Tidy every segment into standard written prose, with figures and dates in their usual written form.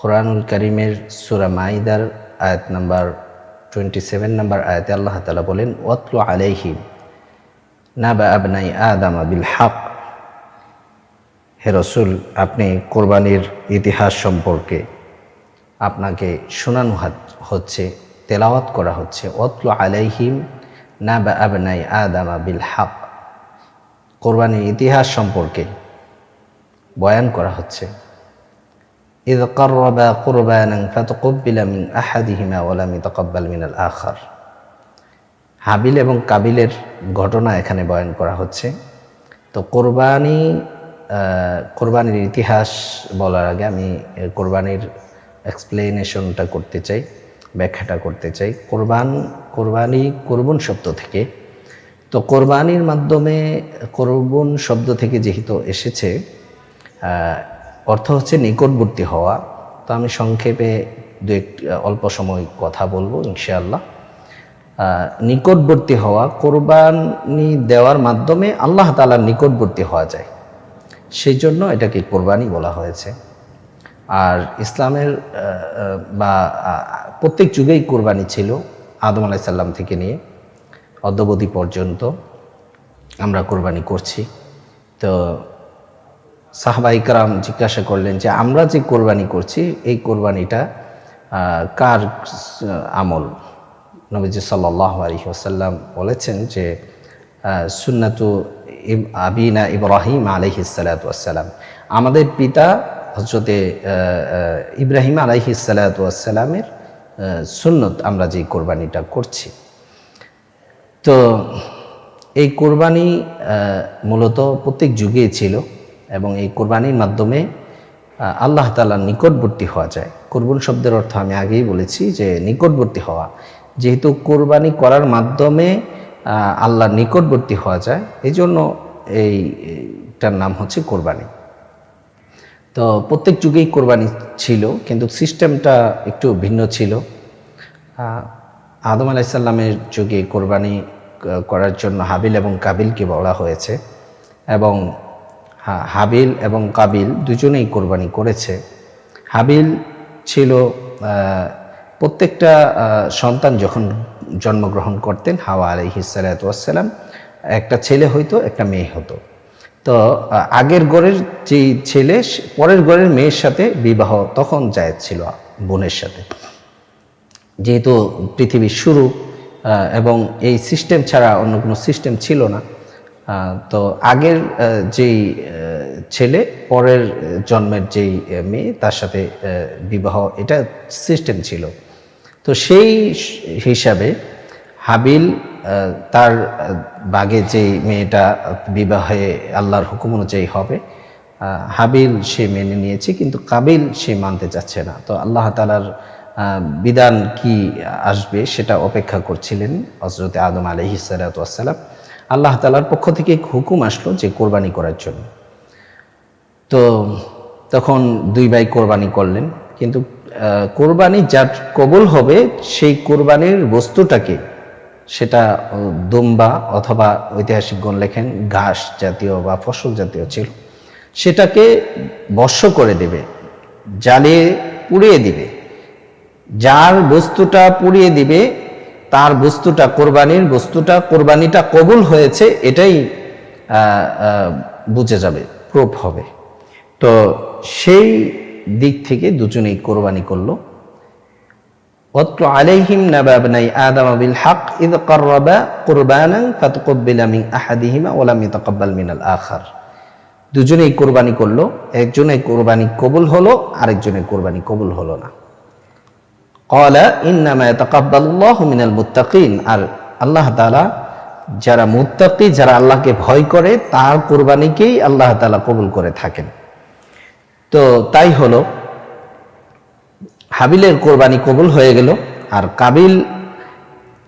কোরআনুল কারীমের সূরা মাইদার আয়াত নাম্বার 27 নম্বর আয়াতে আল্লাহ তাআলা বলেন, ওয়াতলু আলাইহিম নাবা আবনাই আদামা বিল হক। হে রাসূল, আপনি কোরবানির ইতিহাস সম্পর্কে আপনাকে শোনানো হচ্ছে, তেলাওয়াত করা হচ্ছে। ওয়াতলু আলাইহিম নাবা আবনাই আদামা বিল হক, কোরবানির ইতিহাস সম্পর্কে বয়ান করা হচ্ছে। إذ قربا قربانا فتقبل من أحدهما ولم يتقبل من الآخر। হাবিল এবং কাবিলের ঘটনা এখানে বয়ান করা হচ্ছে। তো কোরবানির ইতিহাস বলার আগে আমি কোরবানির এক্সপ্লেনেশনটা করতে চাই, ব্যাখ্যাটা করতে চাই। কোরবানি কুরবান শব্দ থেকে, তো কোরবানির মাধ্যমে কুরবান শব্দ থেকে যেহেতু এসেছে, অর্থ হচ্ছে নিকটবর্তী হওয়া। তো আমি সংক্ষেপে অল্প সময় কথা বলবো ইনশাআল্লাহ। নিকটবর্তী হওয়া, কোরবানি দেওয়ার মাধ্যমে আল্লাহ তাআলার নিকটবর্তী হওয়া যায়, সেই জন্য এটাকে কোরবানি বলা হয়েছে। আর ইসলামের বা প্রত্যেক যুগেই কোরবানি ছিল, আদম আলাইহিস সালাম থেকে নিয়ে অদ্যাবধি পর্যন্ত আমরা কোরবানি করছি। তো সাহাবায়ে কেরাম জিজ্ঞাসা করলেন যে আমরা যে কোরবানি করছি এই কোরবানিটা কার আমল? নবীজি সাল্লাল্লাহু আলাইহি ওয়াসাল্লাম বলেছেন যে সুন্নাতু আবিনা ইব্রাহিম আলাইহিস সালাতু ওয়াসসালাম, আমাদের পিতা হযরতে ইব্রাহিম আলাইহিস সালাতু ওয়াসসালামের সুন্নত আমরা যে কোরবানিটা করছি। তো এই কোরবানি মূলত প্রত্যেক যুগেই ছিল এবং এই কোরবানির মাধ্যমে আল্লাহ তাআলার নিকটবর্তী হওয়া যায়। কুরবান শব্দের অর্থ আমি আগেই বলেছি যে নিকটবর্তী হওয়া। যেহেতু কোরবানি করার মাধ্যমে আল্লাহর নিকটবর্তী হওয়া যায়, এই জন্য এইটার নাম হচ্ছে কোরবানি। তো প্রত্যেক যুগেই কোরবানি ছিল, কিন্তু সিস্টেমটা একটু ভিন্ন ছিল। আদম আলাইহিস সালামের যুগে কোরবানি করার জন্য হাবিল এবং কাবিলকে বলা হয়েছে, এবং হাবিল এবং কাবিল দুজনেই কোরবানি করেছে। হাবিল ছিল প্রত্যেকটা সন্তান যখন জন্মগ্রহণ করতেন, হাওয়া আলাইহিস সালাতু ওয়াসসালাম, একটা ছেলে হইতো, একটা মেয়ে হতো। তো আগের ঘরের যে ছেলে পরের ঘরের মেয়ের সাথে বিবাহ তখন জায়েজ ছিল বোনের সাথে, যেহেতু পৃথিবীর শুরু এবং এই সিস্টেম ছাড়া অন্য কোনো সিস্টেম ছিল না। তো আগের যেই ছেলে পরের জন্মের যেই মেয়ে তার সাথে বিবাহ, এটা সিস্টেম ছিল। তো সেই হিসাবে হাবিল তার বাগে যেই মেয়েটা বিবাহে আল্লাহর হুকুম অনুযায়ী হবে, হাবিল সে মেনে নিয়েছে, কিন্তু কাবিল সে মানতে চাচ্ছে না। তো আল্লাহ তাআলার বিধান কি আসবে সেটা অপেক্ষা করছিলেন হযরত আদম আলাইহিস সালাতু ওয়াসসালাম। আল্লাহ তাআলার পক্ষ থেকে হুকুম আসলো যে কোরবানি করার জন্য। তো তখন দুই ভাই কোরবানি করলেন, কিন্তু কোরবানি যার কবুল হবে সেই কোরবানির বস্তুটাকে, সেটা দুম্বা অথবা ঐতিহাসিকগণ লেখেন ঘাস জাতীয় বা ফসল জাতীয় ছিল, সেটাকে ভস্ম করে দেবে, জ্বালিয়ে পুড়িয়ে দিবে। যার বস্তুটা পুড়িয়ে দিবে তার বস্তুটা, কোরবানির বস্তুটা, কোরবানিটা কবুল হয়েছে এটাই বুঝে যাবে, প্রুফ হবে। তো সেই দিক থেকে দুজনেই কোরবানি করলো। ওয়াতলু আলাইহিম নাবা ইবনাই আদাম বিল হক ইয কাররাবা কুরবানান ফাতাকাব্বালা মিন আহাদিহিমা ওয়া লাম ইয়াতাকাব্বাল মিনাল আখার। দুজনেই কোরবানি করলো, একজনের কোরবানি কবুল হলো, আরেকজনের কোরবানি কবুল হলো না। ক্বালা ইন্নামা ইয়াতাকাব্বালুল্লাহু মিনাল মুত্তাকিন, আর আল্লাহ তাআলা যারা মুত্তাকি, যারা আল্লাহকে ভয় করে, তার কোরবানিকেই আল্লাহ তাআলা কবুল করে থাকেন। তো তাই হলো, হাবিলের কোরবানি কবুল হয়ে গেল, আর কাবিল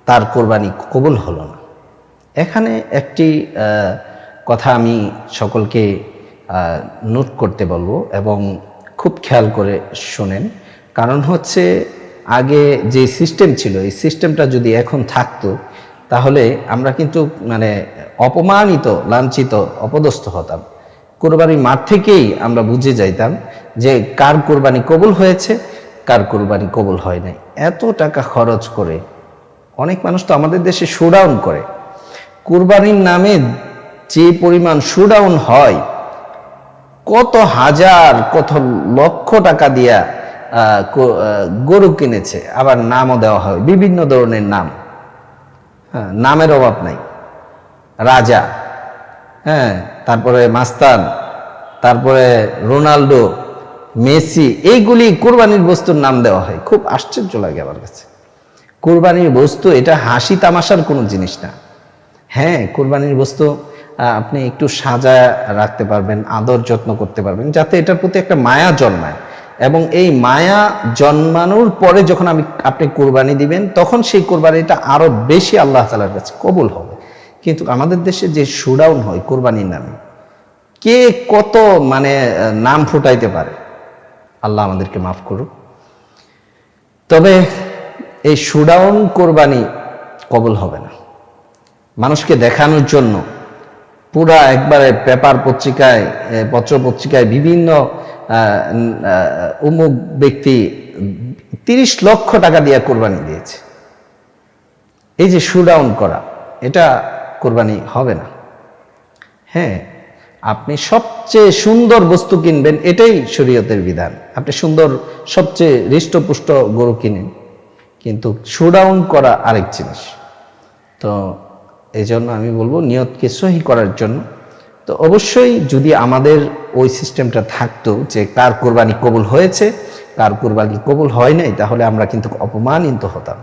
তার কোরবানি কবুল হলো না। এখানে একটি কথা আমি সকলকে নোট করতে বলবো এবং খুব খেয়াল করে শোনেন। কারণ হচ্ছে আগে যে সিস্টেম ছিল, এই সিস্টেমটা যদি এখন থাকতো তাহলে আমরা কিন্তু অপমানিত, লাঞ্ছিত, অপদস্থ হতাম। কোরবানির মাঠ থেকেই আমরা বুঝে যাইতাম যে কার কোরবানি কবুল হয়েছে, কার কোরবানি কবুল হয় নাই। এত টাকা খরচ করে অনেক মানুষ তো আমাদের দেশে শোডাউন করে। কোরবানির নামে যে পরিমাণ শোডাউন হয়, কত হাজার কত লক্ষ টাকা দিয়া গরু কিনেছে, আবার নামও দেওয়া হয় বিভিন্ন ধরনের নাম। হ্যাঁ, নামের অভাব নাই। রাজা, হ্যাঁ, তারপরে মাস্তান, তারপরে রোনাল্ডো, মেসি, এইগুলি কোরবানির বস্তুর নাম দেওয়া হয়। খুব আশ্চর্য লাগে আমার কাছে। কোরবানির বস্তু এটা হাসি তামাশার কোনো জিনিস না। হ্যাঁ, কোরবানির বস্তু আপনি একটু সাজায় রাখতে পারবেন, আদর যত্ন করতে পারবেন, যাতে এটার প্রতি একটা মায়া জন্মায়। এবং এই মায়া জন্মানোর পরে যখন আপনি কোরবানি দিবেন, তখন সেই কোরবানিটা আরো বেশি আল্লাহ তাআলার কাছে কবুল হবে। কিন্তু আমাদের দেশে যে শোডাউন হয় কোরবানির নামে, কে কত নাম ফুটাইতে পারে, আল্লাহ আমাদেরকে মাফ করুক। তবে এই শোডাউন কোরবানি কবুল হবে না। মানুষকে দেখানোর জন্য পুরা একবারে পেপার পত্রিকায়, পত্র পত্রিকায় বিভিন্ন অমুক ব্যক্তি 30 লক্ষ টাকা দিয়ে কোরবানি দিয়েছে। এই যে শোডাউন করা, এটা কোরবানি হবে না। হ্যাঁ, আপনি সবচেয়ে সুন্দর বস্তু কিনবেন, এটাই শরীয়তের বিধান। আপনি সুন্দর সবচেয়ে হৃষ্টপুষ্ট গরু কিনেন, কিন্তু শোডাউন করা আরেক জিনিস। তো এই জন্য আমি বলবো নিয়তকে সহি করার জন্য। তো অবশ্যই যদি আমাদের ওই সিস্টেমটা থাকতো যে কার কোরবানি কবুল হয়েছে, কার কোরবানি কবুল হয় নাই, তাহলে আমরা কিন্তু অপমানিত হতাম।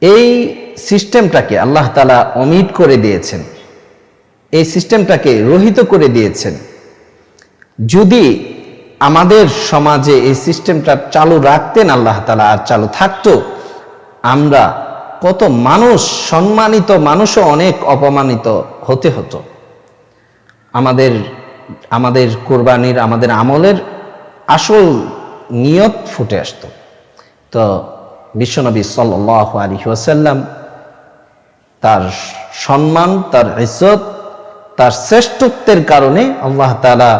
এই সিস্টেমটাকে আল্লাহ তাআলা অমিট করে দিয়েছেন, এই সিস্টেমটাকে রহিত করে দিয়েছেন। যদি আমাদের সমাজে এই সিস্টেমটা চালু রাখতেন আল্লাহ তাআলা, আর চালু থাকতো, আমরা কত মানুষ, সম্মানিত মানুষও অনেক অপমানিত হতে হতো। আমাদের কোরবানির, আমাদের আমলের আসল নিয়ত ফুটে আসতো। তো বিশ্বনবী সাল্লাল্লাহু আলাইহি ওয়াসাল্লাম তার সম্মান, তার ইজ্জত, তার শ্রেষ্ঠত্বের কারণে আল্লাহ তাআলা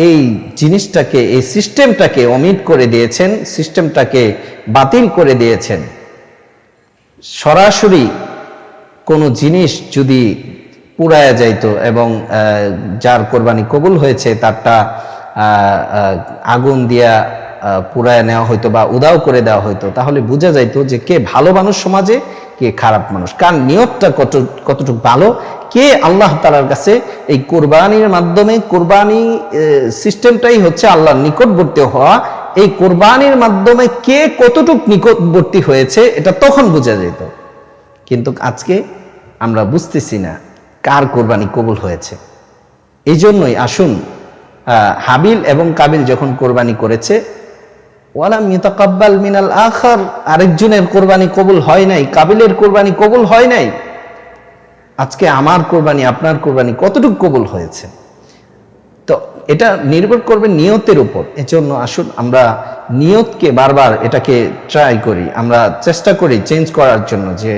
এই জিনিসটাকে, এই সিস্টেমটাকে অমিট করে দিয়েছেন, সিস্টেমটাকে বাতিল করে দিয়েছেন। সরাসরি কোনো জিনিস যদি পুড়ায়া যাইতো এবং যার কোরবানি কবুল হয়েছে তারটা আগুন দিয়া পুড়ায় নেওয়া হইতো বা উদাও করে দেওয়া হইতো, তাহলে বোঝা যাইতো যে কে ভালো মানুষ সমাজে, কে খারাপ মানুষ, কার নিয়তটা কতটুকু ভালো, কে আল্লাহ তাআলার কাছে এই কোরবানির মাধ্যমে, কোরবানি সিস্টেমটাই হচ্ছে আল্লাহর নিকটবর্তী হওয়া, এই কোরবানির মাধ্যমে কে কতটুকু নিকটবর্তী হয়েছে এটা তখন বোঝা যেত। কিন্তু আজকে আমরা বুঝতেছি না কার কোরবানি কবুল হয়েছে। এই জন্যই আসুন, হাবিল এবং কাবিল যখন কোরবানি করেছে, ওয়ালাম ইউতাকাব্বাল মিনাল আখার, আরেকজনের কোরবানি কবুল হয় নাই, কাবিলের কোরবানি কবুল হয় নাই। আজকে আমার কোরবানি, আপনার কোরবানি কতটুকু কবুল হয়েছে, তো এটা নির্ভর করবে নিয়তের উপর। এজন্য আসুন আমরা নিয়তকে বারবার এটাকে ট্রাই করি, আমরা চেষ্টা করি চেঞ্জ করার জন্য, যে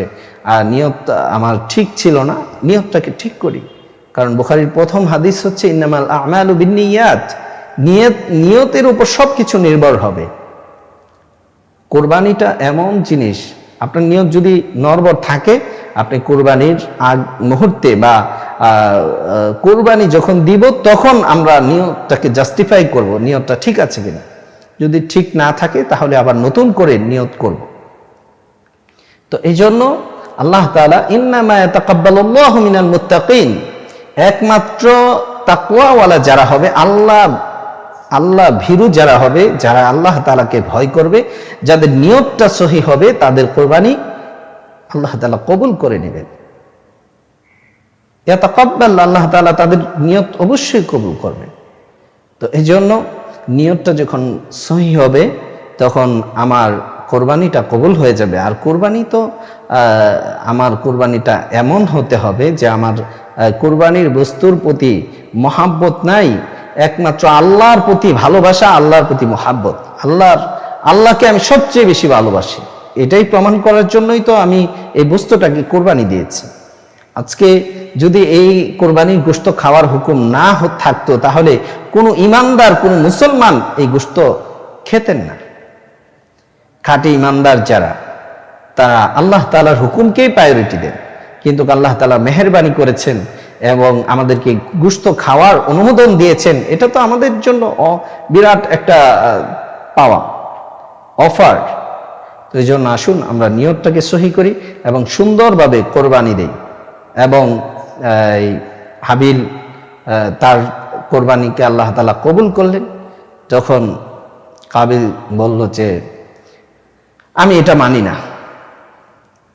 নিয়ত আমার ঠিক ছিল না, নিয়তটাকে ঠিক করি। কারণ বুখারীর প্রথম হাদিস হচ্ছে ইন্নামাল আমালু বিন্নিয়াত, নিয়তের উপর সবকিছু নির্ভর হবে। কোরবানিটা এমন জিনিস, আপনার নিয়ত যদি নড়বড় থাকে, আপনি কোরবানির আগ মুহূর্তে বা কোরবানি যখন দিব তখন আমরা নিয়তটাকে জাস্টিফাই করব, নিয়তটা ঠিক আছে কিনা। যদি ঠিক না থাকে তাহলে আবার নতুন করে নিয়ত করব। তো এই জন্য আল্লাহ তাআলা ইন্নামা ইয়াতাকাব্বালুল্লাহু মিনাল মুত্তাকিন, একমাত্র তাকওয়াওয়ালা যারা হবে, আল্লাহ ভীরু যারা হবে, যারা আল্লাহ তাআলাকে ভয় করবে, যাদের নিয়তটা সহি হবে, তাদের কোরবানি আল্লাহ তাআলা কবুল করে নেবেন। ইয়াতাকাব্বাল, আল্লাহ তাআলা তাদের নিয়ত অবশ্যই কবুল করবেন। তো এই জন্য নিয়তটা যখন সহি হবে, তখন আমার কোরবানিটা কবুল হয়ে যাবে। আর কোরবানি তো আমার কোরবানিটা এমন হতে হবে যে আমার কোরবানির বস্তুর প্রতি মহাব্বত নাই, একমাত্র আল্লাহর প্রতি ভালোবাসা, আল্লাহর প্রতি মহাব্বত, আল্লাহকে আমি সবচেয়ে বেশি ভালোবাসি। এটাই প্রমাণ করার জন্যই তো আমি এই বস্তুটাকে কোরবানি দিয়েছি। আজকে যদি এই কোরবানির গোশত খাওয়ার হুকুম না থাকতো, তাহলে কোনো ইমানদার, কোনো মুসলমান এই গোশত খেতেন না। খাঁটি ইমানদার যারা, তারা আল্লাহ তাআলার হুকুমকেই প্রায়োরিটি দেন। কিন্তু আল্লাহ তাআলা মেহেরবানি করেছেন এবং আমাদেরকে গোশত খাওয়ার অনুমোদন দিয়েছেন। এটা তো আমাদের জন্য বিরাট একটা পাওয়া, অফার। তো এই জন্য আসুন আমরা নিয়তটাকে সহি করি এবং সুন্দরভাবে কোরবানি দেই। এবং হাবিল তার কোরবানিকে আল্লাহ তাআলা কবুল করলেন। যখন কাবিল বলল যে আমি এটা মানি না,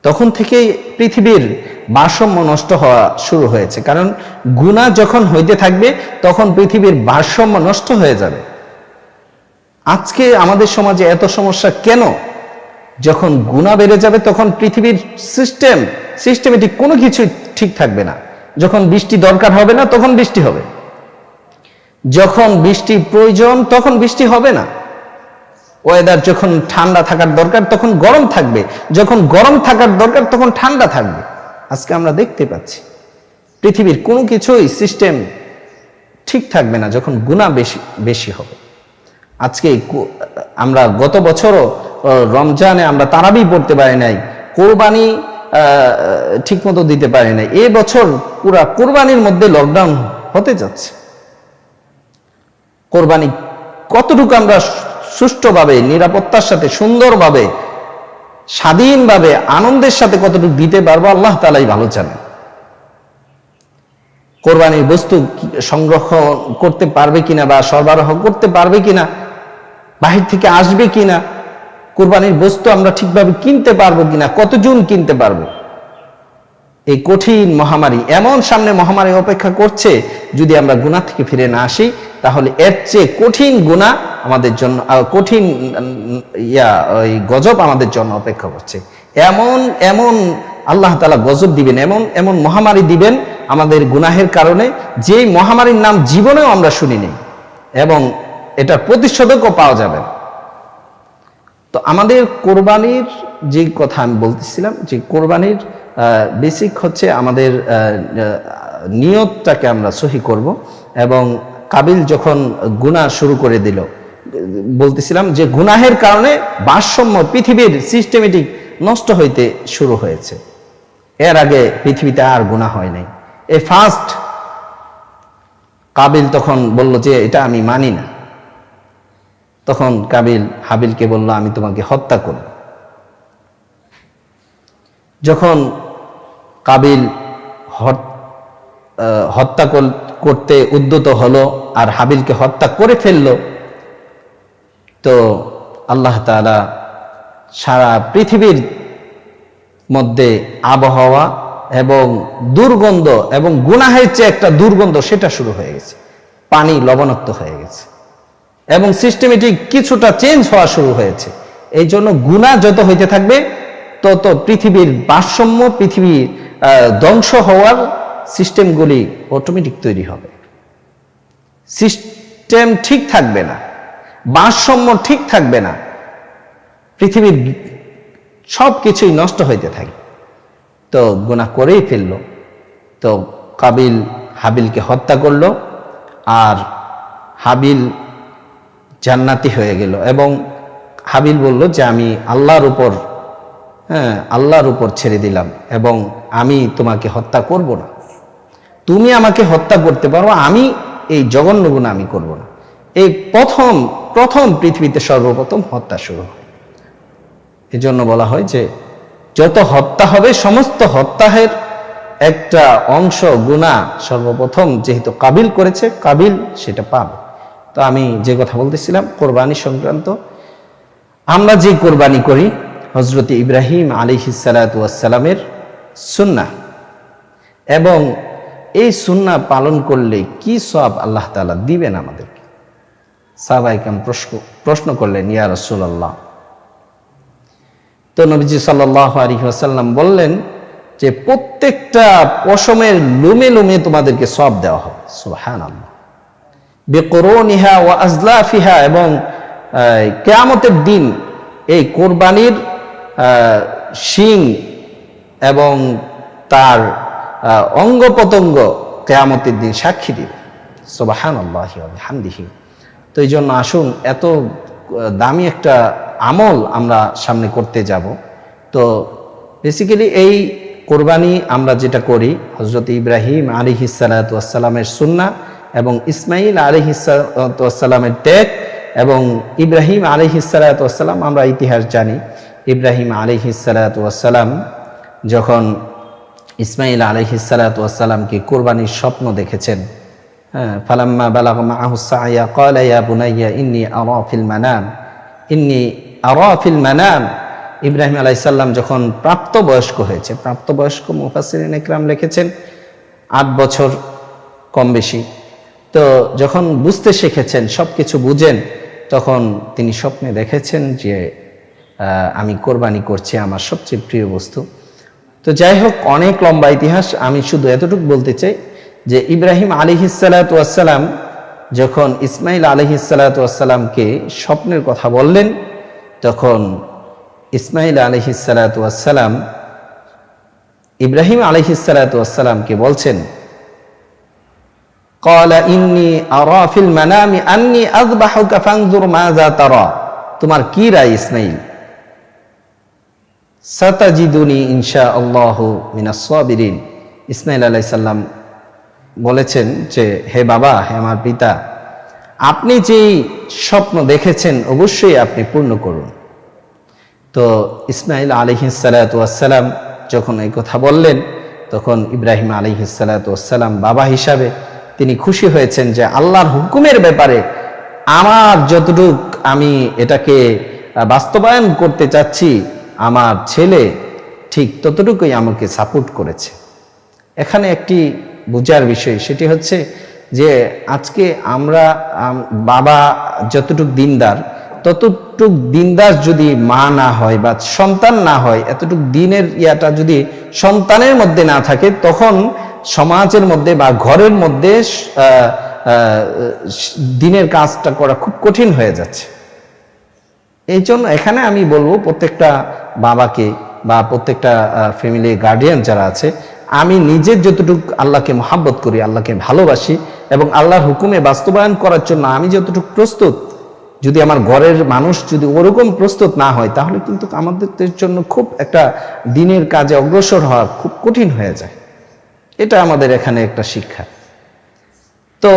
তখন থেকেই পৃথিবীর ভারসাম্য নষ্ট হওয়া শুরু হয়েছে। কারণ গুনাহ যখন হইতে থাকবে, তখন পৃথিবীর ভারসাম্য নষ্ট হয়ে যাবে। আজকে আমাদের সমাজে এত সমস্যা কেন? যখন গুনাহ বেড়ে যাবে, তখন পৃথিবীর সিস্টেমেটিক কোনো কিছু ঠিক থাকবে না। যখন বৃষ্টি দরকার হবে না, তখন বৃষ্টি হবে। যখন বৃষ্টি প্রয়োজন, তখন বৃষ্টি হবে না। ওয়েদার যখন ঠান্ডা থাকার দরকার, তখন গরম থাকবে। যখন গরম থাকার দরকার, তখন ঠান্ডা থাকবে। আজকে আমরা দেখতে পাচ্ছি পৃথিবীর কোনো কিছুই সিস্টেম ঠিক থাকবে না যখন গুনাহ বেশি হবে। আজকে আমরা গত বছরও রমজানে আমরা তারাবি পড়তে পারি নাই, কোরবানি ঠিক মতো দিতে পারি নাই। এই বছর পুরা কোরবানির মধ্যে লকডাউন হতে যাচ্ছে। কোরবানি কতটুকু আমরা সুষ্ঠুভাবে, নিরাপত্তার সাথে, সুন্দরভাবে, স্বাধীনভাবে, আনন্দের সাথে কতটুকু দিতে পারবো, আল্লাহ তাআলাই ভালো জানেন। কোরবানির বস্তু সংরক্ষণ করতে পারবে কিনা বা সরবরাহ করতে পারবে কিনা, বাহির থেকে আসবে কিনা, কোরবানির বস্তু আমরা ঠিকভাবে কিনতে পারবো কিনা, কতজন কিনতে পারবো। এই কঠিন মহামারী, এমন সামনে মহামারী অপেক্ষা করছে, যদি আমরা গুনাহ থেকে ফিরে না আসি, তাহলে এর চেয়ে কঠিন গুনাহ আমাদের জন্য, কঠিন ওই গজব আমাদের জন্য অপেক্ষা করছে। এমন আল্লাহ তাআলা গজব দিবেন, এমন মহামারী দিবেন আমাদের গুনাহের কারণে, যেই মহামারীর নাম জীবনেও আমরা শুনিনি, এবং এটার প্রতিষেধকও পাওয়া যাবে না। তো আমাদের কোরবানির যে কথা আমি বলতেছিলাম, যে কোরবানির বেসিক হচ্ছে আমাদের নিয়তটাকে আমরা সহি করব। এবং কাবিল যখন গুনাহ শুরু করে দিল, বলতেছিলাম যে গুনাহের কারণে ভারসাম্য পৃথিবীর সিস্টেমেটিক নষ্ট হইতে শুরু হয়েছে। এর আগে পৃথিবীতে আর গুনাহ হয় নাই। এই ফার্স্ট কাবিল তখন বলল যে এটা আমি মানি না। তখন কাবিল হাবিলকে বলল আমি তোমাকে হত্যা করব। যখন কাবিল হত্যা করতে উদ্যত হলো আর হাবিলকে হত্যা করে ফেলল, তো আল্লাহ তাআলা সারা পৃথিবীর মধ্যে আবহাওয়া এবং দুর্গন্ধ, এবং গুনাহের চেয়ে একটা দুর্গন্ধ, সেটা শুরু হয়ে গেছে। পানি লবণাক্ত হয়ে গেছে এবং সিস্টেমেটিক কিছুটা চেঞ্জ হওয়া শুরু হয়েছে। এই জন্য গুনাহ যত হইতে থাকবে, তত পৃথিবীর ভারসাম্য, পৃথিবীর ধ্বংস হওয়ার সিস্টেমগুলি অটোমেটিক তৈরি হবে। সিস্টেম ঠিক থাকবে না, ভারসাম্য ঠিক থাকবে না, পৃথিবীর সব কিছুই নষ্ট হইতে থাকে। তো গুনাহ করেই ফেললো। তো কাবিল হাবিলকে হত্যা করলো, আর হাবিল জান্নাতি হয়ে গেল। এবং হাবিল বলল যে আমি আল্লাহর উপর ছেড়ে দিলাম, এবং আমি তোমাকে হত্যা করব না। তুমি আমাকে হত্যা করতে পারো, আমি এই জঘন্য গুনাহ আমি করব না। এই প্রথম পৃথিবীতে সর্বপ্রথম হত্যা শুরু হয়। এই জন্য বলা হয় যে যত হত্যা হবে, সমস্ত হত্যার একটা অংশ গুনাহ সর্বপ্রথম যেহেতু কাবিল করেছে, কাবিল সেটা পাবে। তো আমি যে কথা বলতেছিলাম কোরবানি সংক্রান্ত, আমরা যে কোরবানি করি হযরত ইব্রাহিম আলাইহিস সালাতু ওয়াস সালামের সুন্নাহ, এবং এই সুন্নাহ পালন করলে কি সওয়াব আল্লাহ তাআলা দিবেন আমাদেরকে। সাহাবায়ে কেরাম প্রশ্ন করলেন, ইয়া রাসূলুল্লাহ। তো নবীজি সাল্লাল্লাহু আলাইহি ওয়াসাল্লাম বললেন যে প্রত্যেকটা পশমের লোমে লোমে তোমাদেরকে সওয়াব দেওয়া হবে। সুবহানাল্লাহ। বিকুরুনিহা ওয়া আজলাফিহা, এবং কিয়ামতের দিন এই কোরবানির শিং এবং তার অঙ্গ প্রত্যঙ্গ কিয়ামতের দিন সাক্ষী দিবে। সুবহানাল্লাহি ওয়া বিহামদিহি। তো এই জন্য আসুন, এত দামি একটা আমল আমরা সামনে করতে যাব। তো বেসিক্যালি এই কোরবানি আমরা যেটা করি, হযরত ইব্রাহিম আলাইহিস সালাতু ওয়াস সালামের সুন্নাহ এবং ইসমাঈল আলাইহিস সালাতু ওয়াস সালামের ত্যাগ এবং ইব্রাহিম আলাইহিস সালাতু ওয়াস সালাম, আমরা ইতিহাস জানি ইব্রাহিম আলাইহিস সালাতু ওয়াস সালাম যখন ইসমাঈল আলাইহিস সালাতু ওয়াস সালামকে কোরবানির স্বপ্ন দেখেছেন, ফালাম্মা বালাগা মাআহুস সা'য়া ক্বালা ইয়া বুনাইয়া ইন্নী আরা ফিল মানাম। ইব্রাহিম আলাইহিস সালাম যখন প্রাপ্তবয়স্ক হয়েছে, প্রাপ্তবয়স্ক মুফাসসিরিন ইকরাম লিখেছেন 8 বছর কম বেশি, তো যখন বুঝতে শিখেছেন, সবকিছু বুঝেন, তখন তিনি স্বপ্নে দেখেছেন যে আমি কোরবানি করছি আমার সবচেয়ে প্রিয় বস্তু। তো যাই হোক, অনেক লম্বা ইতিহাস, আমি শুধু এতটুকু বলতে চাই যে ইব্রাহিম আলাইহিস সালাতু ওয়াস সালাম যখন ইসমাঈল আলাইহিস সালাতু ওয়াস সালামকে স্বপ্নের কথা বললেন, তখন ইসমাঈল আলাইহিস সালাতু ওয়াস সালাম ইব্রাহিম আলাইহিস সালাতু ওয়াস সালামকে বলছেন, ক্বালা ইন্নী আরা ফিল মানামি আন্নী আযবাহুকা ফানজুর মাযা তারা। তোমার কি রায় ইসমাঈল? সাতাজিদুনি ইনশাআল্লাহু মিনাস সাবিরিন। ইসমাঈল আলাইহিস সালাম বলেছেন যে, হে বাবা, হে আমার পিতা, আপনি যে স্বপ্ন দেখেছেন অবশ্যই আপনি পূর্ণ করুন। তো ইসমাঈল আলাইহিস সালাতু ওয়াস সালাম যখন এই কথা বললেন, তখন ইব্রাহিম আলাইহিস সালাতু ওয়াস সালাম বাবা হিসাবে তিনি খুশি হয়েছেন যে আল্লাহর হুকুমের ব্যাপারে আমার যতটুক আমি এটাকে বাস্তবায়ন করতে চাচ্ছি, আমার ছেলে ঠিক ততটুকুই আমাকে সাপোর্ট করেছে। এখানে একটি বুঝার বিষয়, সেটি হচ্ছে যে আজকে আমরা বাবা যতটুক দিনদার, ততটুক দিনদার যদি মা না হয় বা সন্তান না হয়, এতটুক দিনের ইয়াটা যদি সন্তানের মধ্যে না থাকে, তখন সমাজের মধ্যে বা ঘরের মধ্যে দিনের কাজটা করা খুব কঠিন হয়ে যাচ্ছে। এই জন্য এখানে আমি বলবো প্রত্যেকটা বাবাকে বা প্রত্যেকটা ফ্যামিলি গার্ডিয়ান যারা আছে, আমি নিজের যতটুকু আল্লাহকে মহাব্বত করি, আল্লাহকে ভালোবাসি এবং আল্লাহর হুকুমে বাস্তবায়ন করার জন্য আমি যতটুকু প্রস্তুত, যদি আমার ঘরের মানুষ যদি ওরকম প্রস্তুত না হয়, তাহলে কিন্তু আমাদের জন্য খুব একটা দিনের কাজে অগ্রসর হওয়া খুব কঠিন হয়ে যায়। এটা আমাদের এখানে একটা শিক্ষা। তো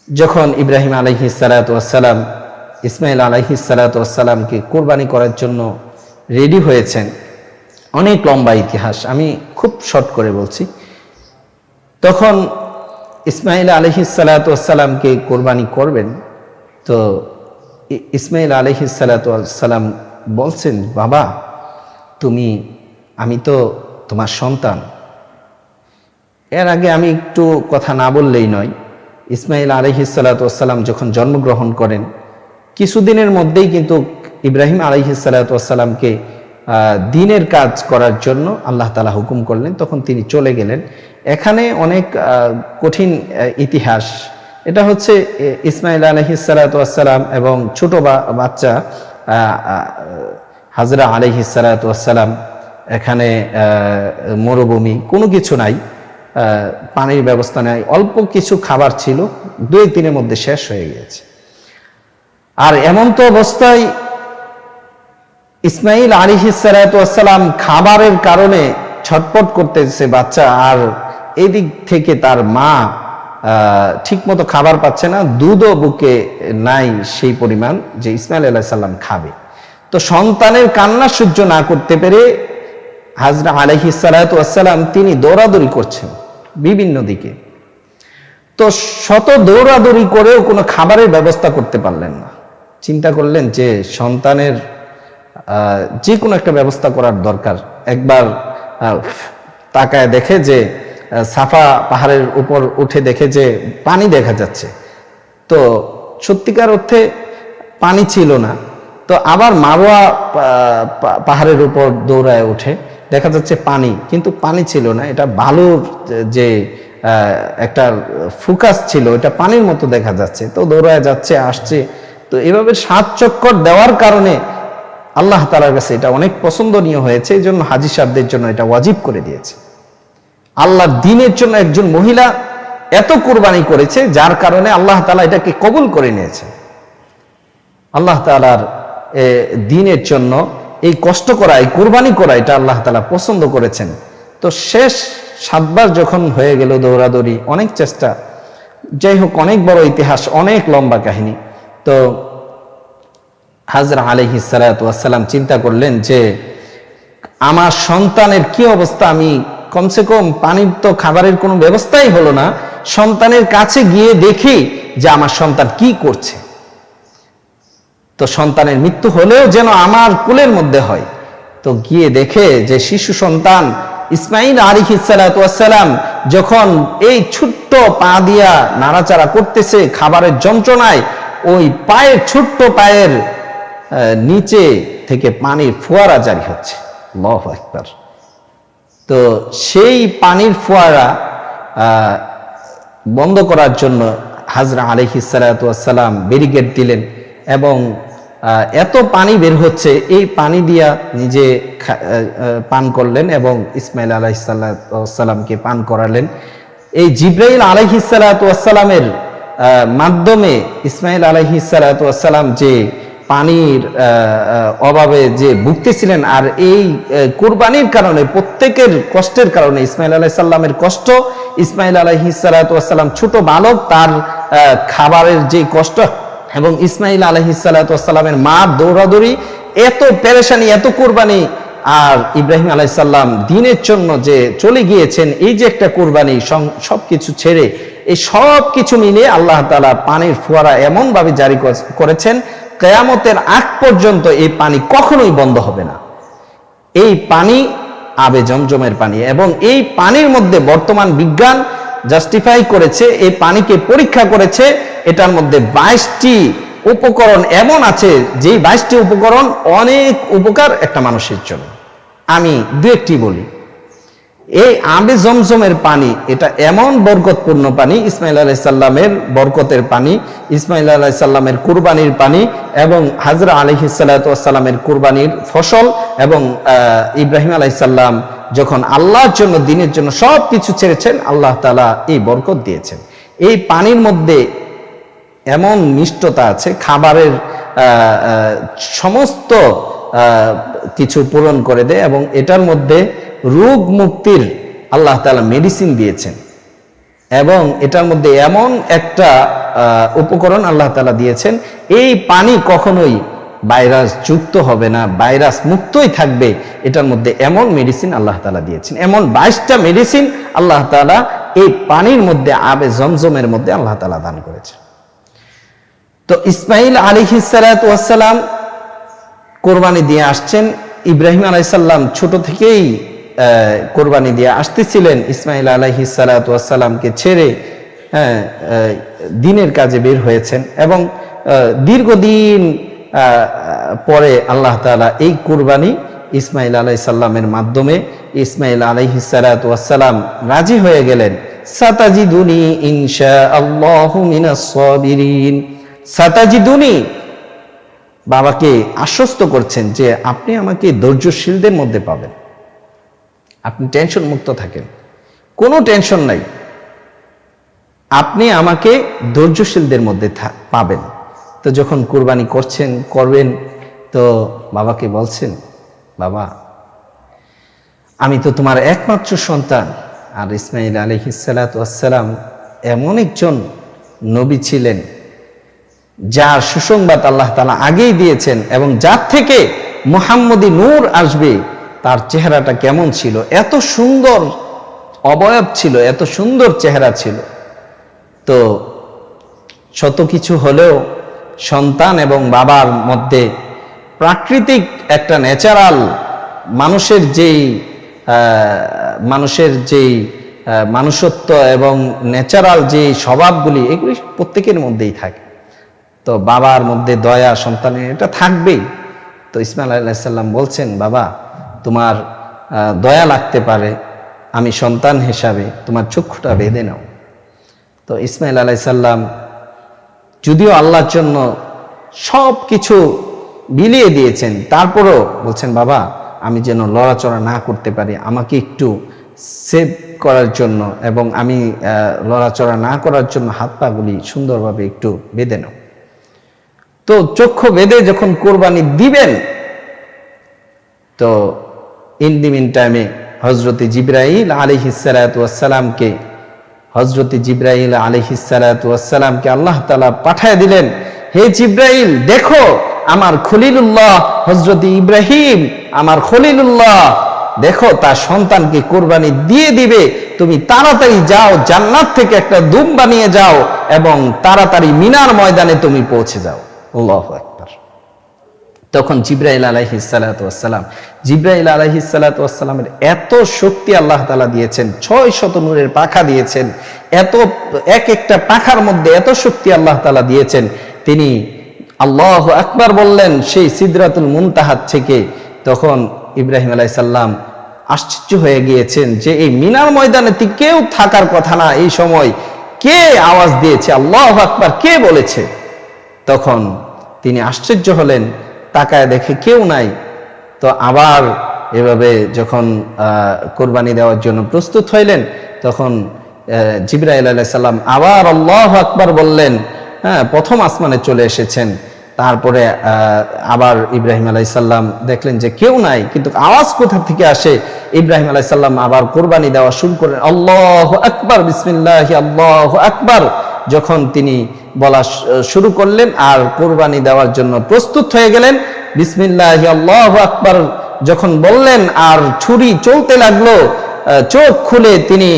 যখন ইব্রাহিম আলাইহিস সালাতু ওয়াস সালাম ইসমাঈল আলাইহিস সালাতু ওয়াস সালামকে কোরবানি করার জন্য রেডি হয়েছেন, অনেক লম্বা ইতিহাস, আমি খুব শর্ট করে বলছি। তখন ইসমাঈল আলাইহিস সালাতু ওয়াস সালামকে কোরবানি করবেন, তো ইসমাঈল আলাইহিস সালাতু ওয়াস সালাম বলছেন, বাবা আমি তো তোমার সন্তান। এর আগে আমি একটু কথা না বললেই নয়, ইসমাঈল আলাইহিস সালাতু ওয়াস সালাম যখন জন্মগ্রহণ করেন, কিছুদিনের মধ্যেই কিন্তু ইব্রাহিম আলাইহিস সালাতু ওয়াস সালামকে দিনের কাজ করার জন্য আল্লাহ তাআলা হুকুম করলেন, তখন তিনি চলে গেলেন। এখানে অনেক কঠিন ইতিহাস। এটা হচ্ছে ইসমাঈল আলাইহিস সালাতু ওয়াস সালাম এবং ছোট বাচ্চা হাজরা আলাইহিস সালাতু ওয়াস সালাম, এখানে মরুভূমি, কোনো কিছু নাই, পানির ব্যবস্থা নাই, অল্প কিছু খাবার ছিল, 2 দিনের মধ্যে শেষ হয়ে গিয়েছে। আর এমন তো অবস্থায় ইসমাঈল আলাইহিস সালাতু ওয়াস সালাম খাবারের কারণে ছটফট করতেছে বাচ্চা, আর এদিক থেকে তার মা ঠিকমতো খাবার পাচ্ছে না, দুধও বুকে নাই সেই পরিমাণ যে ইসমাঈল আলাইহিস সালাম খাবে। তো সন্তানের কান্না সহ্য না করতে পেরে হাজরা আলাইহিস সালাতু ওয়াস সালাম তিনি দৌড়াদৌড়ি করছেন বিভিন্ন দিকে। তো শত দৌড়াদৌড়ি করেও কোনো খাবারের ব্যবস্থা করতে পারলেন না। চিন্তা করলেন যে সন্তানের যে কোনো একটা ব্যবস্থা করার দরকার। একবার তাকায় দেখে যে সাফা পাহাড়ের উপর উঠে দেখে যে পানি দেখা যাচ্ছে, তো সত্যিকার অর্থে পানি ছিল না। তো আবার মারোয়া পাহাড়ের উপর দৌড়ায় উঠে দেখা যাচ্ছে পানি, কিন্তু পানি ছিল না, এটা বালুর যে একটা ফোকাস ছিল এটা পানির মতো দেখা যাচ্ছে। তো দৌড়ায় যাচ্ছে আসছে, তো এভাবে 7 চক্কর দেওয়ার কারণে আল্লাহ তাআলার কাছে এটা অনেক পছন্দনীয় হয়েছে, এই জন্য হাজী সাহেবদের জন্য এটা ওয়াজিব করে দিয়েছে। আল্লাহর দ্বীনের জন্য একজন মহিলা এত কুরবানি করেছে, যার কারণে আল্লাহ তাআলা এটাকে কবুল করে নিয়েছে। আল্লাহ তাআলার দ্বীনের জন্য এই কষ্ট করা, এই কুরবানি করা, এটা আল্লাহ তাআলা পছন্দ করেছেন। তো শেষ 7 বার যখন হয়ে গেল দৌড়াদৌড়ি, অনেক চেষ্টা, যাই হোক, অনেক বড় ইতিহাস, অনেক লম্বা কাহিনী। তো হাজরা আলাইহিস সালাতু ওয়াস সালাম চিন্তা করলেন যে আমার সন্তানের কি অবস্থা, আমি কমসে কম পানির তো খাবারের কোনো ব্যবস্থাই হলো না, সন্তানের কাছে গিয়ে দেখি যে আমার সন্তান কি করছে। তো সন্তানের মৃত্যু হলেও যেন আমার কুলের মধ্যে হয়। তো গিয়ে দেখে যে শিশু সন্তান ইসমাঈল আলাইহিস সালাতু ওয়াস সালাম যখন এই ছোট্ট পা দিয়া নাড়াচাড়া করতেছে খাবারের যন্ত্রণায়, ওই পায়ের, ছোট্ট পায়ের নিচে থেকে পানির ফোয়ারা জারি হচ্ছে। আল্লাহু আকবার। তো সেই পানির ফোয়ারা বন্ধ করার জন্য হাজরা আলাইহিস সালাতু ওয়াস সালাম ব্যারিকেড দিলেন, এবং এত পানি বের হচ্ছে, এই পানি দিয়া নিজে পান করলেন এবং ইসমাঈল আলাইহিস সালামকে পান করালেন। এই জিবরাইল আলাইহিস সালামের মাধ্যমে ইসমাঈল আলাইহিস সালাম যে পানির অভাবে যে ভুগতেছিলেন, আর এই কুরবানির কারণে, প্রত্যেকের কষ্টের কারণে, ইসমাঈল আলাইহিস সালামের কষ্ট, ইসমাঈল আলাইহিস সালাম ছোট বালক, তার খাবারের যে কষ্ট, এবং ইসমাঈল আলাইহিস সালামের মা দৌড়াদৌড়ি, এত পেরেশানি, এত কুরবানি, আর ইব্রাহিম আলাইহিস সালাম দ্বীনের জন্য যে চলে গিয়েছেন, এই যে একটা কুরবানি, সবকিছু ছেড়ে, এই সব কিছু মিলিয়ে আল্লাহ তাআলা পানির ফোয়ারা এমন ভাবে জারি করেছেন, কিয়ামতের আগ পর্যন্ত এই পানি কখনোই বন্ধ হবে না। এই পানি আবে জমজমের পানি, এবং এই পানির মধ্যে বর্তমান বিজ্ঞান জাস্টিফাই করেছে, এই পানিকে পরীক্ষা করেছে, এটার মধ্যে 22টি উপকরণ এমন আছে, যে 22টি উপকরণ অনেক উপকার একটা মানুষের জন্য। আমি দু একটি বলি। এই আবে জমজমের পানি, এটা এমন বরকতপূর্ণ পানি, ইসমাঈল আলাইহিস সালামের বরকতের পানি, ইসমাঈল আলাইহিস সালামের কুরবানির পানি, এবং হাজরা আলাইহিস সালাতু ওয়াস সালামের কুরবানির ফসল, এবং ইব্রাহিম আলাইহিস সালাম যখন আল্লাহর জন্য, দ্বীনের জন্য সব কিছু ছেড়েছেন, আল্লাহ তাআলা এই বরকত দিয়েছেন। এই পানির মধ্যে এমন মিষ্টতা আছে, খাবারের সমস্ত কিছু পূরণ করে দেয়, এবং এটার মধ্যে রোগ মুক্তির আল্লাহ তাআলা মেডিসিন দিয়েছেন, এবং এটার মধ্যে এমন একটা উপকরণ আল্লাহ তাআলা দিয়েছেন, এই পানি কখনোই ভাইরাস যুক্ত হবে না, ভাইরাস মুক্তই থাকবে। এটার মধ্যে এমন মেডিসিন আল্লাহ তাআলা দিয়েছেন, এমন 22টা মেডিসিন আল্লাহ তাআলা এই পানির মধ্যে, আবে জমজমের মধ্যে আল্লাহ তাআলা দান করেছেন। তো ইসমাঈল আলাইহিস সালাম কোরবানি দিয়ে আসছেন। ইব্রাহিম আলাইহিস সালাম ছোট থেকেই কোরবানি দিয়ে আসতেছিলেন। ইসমাঈল আলাইহিস সালামকে ছেড়ে দ্বীনের কাজে বের হয়েছেন, এবং দীর্ঘদিন পরে আল্লাহ তাআলা এই কুরবানি ইসমাঈল আলাইহিস সালামের মাধ্যমে, ইসমাঈল আলাইহিস সালাম রাজি হয়ে গেলেন। সাতাজিদুনি ইনশাআল্লাহু মিনাস সাবিরিন। সাতাজিদুনি, বাবাকে আশ্বস্ত করছেন যে আপনি আমাকে ধৈর্যশীলদের মধ্যে পাবেন, আপনি টেনশন মুক্ত থাকেন, কোনো টেনশন নাই, আপনি আমাকে ধৈর্যশীলদের মধ্যে পাবেন। তো যখন কুরবানি করবেন, তো বাবাকে বলছেন, বাবা আমি তো তোমার একমাত্র সন্তান। আর ইসমাঈল আলাইহিস সালাম এমন একজন নবী ছিলেন যার সুসংবাদ আল্লাহ তাআলা আগেই দিয়েছেন, এবং যার থেকে মুহাম্মদী নূর আসবে। তার চেহারাটা কেমন ছিল, এত সুন্দর অবয়ব ছিল, এত সুন্দর চেহারা ছিল। তো শত কিছু হলেও সন্তান এবং বাবার মধ্যে প্রাকৃতিক একটা ন্যাচারাল মানুষের যেই মানুষত্ব এবং ন্যাচারাল যে স্বভাবগুলি, এগুলি প্রত্যেকের মধ্যেই থাকে। তো বাবার মধ্যে দয়া, সন্তানের এটা থাকবেই। তো ইসমাঈল আলাইহিস সালাম বলছেন, বাবা তোমার দয়া লাগতে পারে, আমি সন্তান হিসাবে তোমার চক্ষুটা বেঁধে নাও। তো ইসমাঈল আলাইহিস সালাম যদিও আল্লাহর জন্য সব কিছু বিলিয়ে দিয়েছেন, তারপরও বলছেন, বাবা আমি যেন লড়াচড়া না করতে পারি, আমাকে একটু সেভ করার জন্য এবং আমি লড়াচড়া না করার জন্য হাত পাগুলি সুন্দরভাবে একটু বেঁধে নাও। তো চক্ষু বেঁধে যখন কোরবানি দিবেন, তো ইন দি মিন টাইমে হযরত জিবরাইল আলাইহিস সালাতু ওয়াস সালামকে আল্লাহ তাআলা পাঠিয়ে দিলেন, হে জিবরাইল, দেখো আমার খলিলুল্লাহ হযরত ইব্রাহিম, আমার খলিলুল্লাহ, দেখো তার সন্তানকে কোরবানি দিয়ে দিবে, তুমি তাড়াতাড়ি যাও, জান্নাত থেকে একটা দুম্বা নিয়ে যাও এবং তাড়াতাড়ি মিনার ময়দানে তুমি পৌঁছে যাও। আল্লাহু আকবার। তখন জিবরাইল আলাইহিস সালামের এত শক্তি আল্লাহ তাআলা দিয়েছেন, 600 নূরের পাখা দিয়েছেন, এত এক একটা পাখার মধ্যে এত শক্তি আল্লাহ তাআলা দিয়েছেন, তিনি আল্লাহু আকবার বললেন সেই সিদরাতুল মুনতাহা থেকে। তখন ইব্রাহিম আলাইহিস সালাম আশ্চর্য হয়ে গিয়েছেন যে এই মিনার ময়দানে কেউ থাকার কথা না, এই সময় কে আওয়াজ দিয়েছে, আল্লাহু আকবার কে বলেছে? তখন তিনি আশ্চর্য হলেন, তাকায় দেখে কেউ নাই। তো আবার এভাবে যখন কোরবানি দেওয়ার জন্য প্রস্তুত হইলেন, তখন জিবরাইল আলাইহিস সালাম আবার আল্লাহু আকবার বললেন। হ্যাঁ, প্রথম আসমানে চলে এসেছেন। তারপরে আবার ইব্রাহিম আলাইহিস সালাম দেখলেন যে কেউ নাই, কিন্তু আওয়াজ কোথা থেকে আসে? ইব্রাহিম আলাইহিস সালাম আবার কোরবানি দেওয়া শুরু করেন, আল্লাহু আকবার, বিসমিল্লাহ, আল্লাহু আকবার। যখন তিনি বলা শুরু করলেন আর কোরবানি দেওয়ার জন্য প্রস্তুত হয়ে গেলেন, বিসমিল্লাহ আল্লাহু আকবার যখন বললেন আর ছুরি চলতে লাগলো, চোখ খুলে তিনি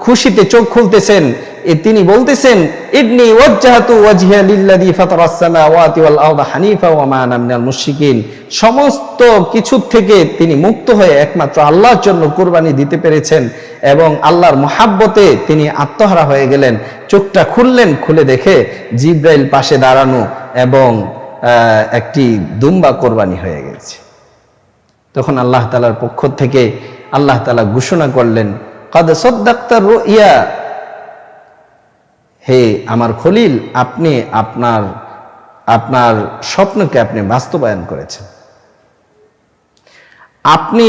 খুশিতে চোখ খুলতেছেন, তিনি বলতেছেন, ইন্নী ওয়াজ্জাহতু ওয়াজহিয়া লিল্লাযী ফাতারাস সামাওয়াতি ওয়াল আরদা হানিফা ওয়া মা আনা মিনাল মুশরিকিন। সমস্ত কিছু থেকে তিনি মুক্ত হয়ে একমাত্র আল্লাহর জন্য কুরবানি দিতে পেরেছেন এবং আল্লাহর মহাব্বতে তিনি আত্মহারা হয়ে গেলেন। চোখটা খুললেন, খুলে দেখে জিবরাইল পাশে দাঁড়ানো এবং একটি দুম্বা কোরবানি হয়ে গেছে। তখন আল্লাহ তাআলার পক্ষ থেকে আল্লাহ তাআলা ঘোষণা করলেন, কাদ সাদ্দাকতা রুইয়া, হে আমার খলিল, আপনি আপনার স্বপ্নকে আপনি বাস্তবায়ন করেছেন, আপনি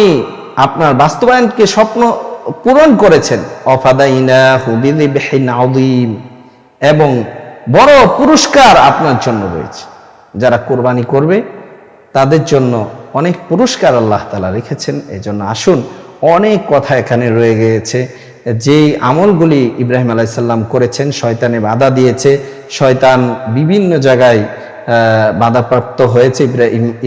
আপনার বাস্তবায়নকে স্বপ্ন পূরণ করেছেন। অফাদাইনাহু বিযিবহিন আযীম, এবং বড় পুরস্কার আপনার জন্য রয়েছে। যারা কোরবানি করবে তাদের জন্য অনেক পুরস্কার আল্লাহ তাআলা রেখেছেন। এই জন্য আসুন, অনেক কথা এখানে রয়ে গিয়েছে। যে আমলগুলি ইব্রাহিম আলাইহিস সালাম করেছেন, শয়তানে বাধা দিয়েছে, শয়তান বিভিন্ন জায়গায় বাধাপ্রাপ্ত হয়েছে।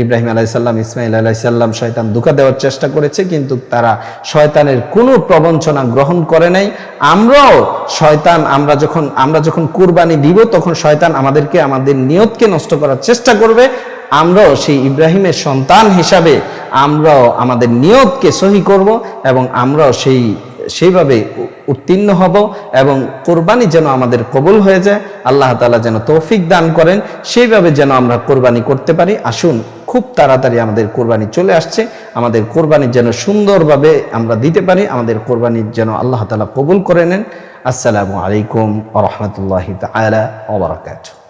ইব্রাহিম আলাইহিস সালাম, ইসমাইল আলাইহিস সালাম, শয়তান ধোঁকা দেওয়ার চেষ্টা করেছে, কিন্তু তারা শয়তানের কোনো প্রবঞ্চনা গ্রহণ করে নাই। আমরাও শয়তান, আমরা যখন কুরবানি দিব তখন শয়তান আমাদের নিয়তকে নষ্ট করার চেষ্টা করবে। আমরাও সেই ইব্রাহিমের সন্তান হিসাবে আমরাও আমাদের নিয়তকে সহি করব এবং আমরাও সেইভাবে উত্তীর্ণ হব এবং কোরবানি যেন আমাদের কবুল হয়ে যায়। আল্লাহ তাআলা যেন তৌফিক দান করেন, সেইভাবে যেন আমরা কোরবানি করতে পারি। আসুন, খুব তাড়াতাড়ি আমাদের কোরবানি চলে আসছে, আমাদের কোরবানি যেন সুন্দরভাবে আমরা দিতে পারি, আমাদের কোরবানি যেন আল্লাহ তাআলা কবুল করে নেন। আসসালামু আলাইকুম ওয়া রাহমাতুল্লাহি তাআলা ওয়া বারাকাতুহু।